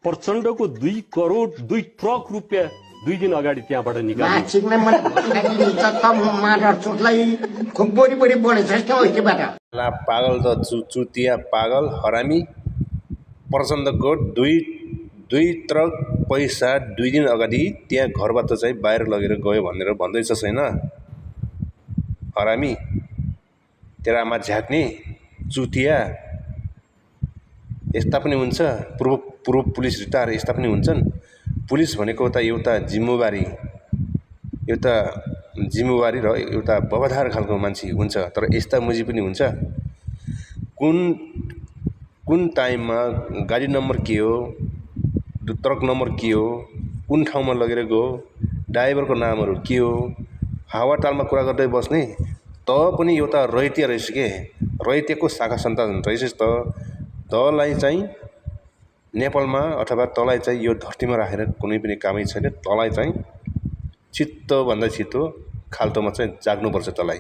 प्रचण्डको 2 करोड 2 ट्रक रुपियाँ 2 दिन अगाडि त्यहाँबाट निकाल्यो। नासिकमा मलाई भन्दाखेरि त माडर चोटलाई खुब बढी बढेछ क्या ओइबाट। ला पागल त चुतिया पागल हरामी। प्रचण्डको 2 ट्रक पैसा 2 दिन अगाडि त्यहाँ घरबाट चाहिँ बाहिर लगेर गयो भनेर भन्दैछ छैन हरामी। तेरा आमा झ्याक्ने चुतिया। यस्ता पनि हुन्छ पूर्व पुलिस रिटायर यस्ता पनि हुन्छन्। पुलिस भनेको त एउटा जिम्मेवारी र एउटा बबाधार खालको मान्छे हुन्छ। तर यस्ता मुजी पनि हुन्छ। कुन टाइममा गाडी नम्बर के हो, ट्रक नम्बर के हो, कुन ठाउँमा लगेर गयो, ड्राइभरको नामहरू के हो, हावातालमा कुरा गर्दै बस्ने त पनि एउटा रैतिया रहेछ के। रैतियाको शाखा सन्तान रहेछस् त। तँलाई चाहिँ नेपालमा अथवा तँलाई चाहिँ यो धरतीमा राखेर कुनै पनि कामै छैन। तँलाई चाहिँ छिट्टोभन्दा छिट्टो खाल्टोमा चाहिँ जाग्नुपर्छ तँलाई।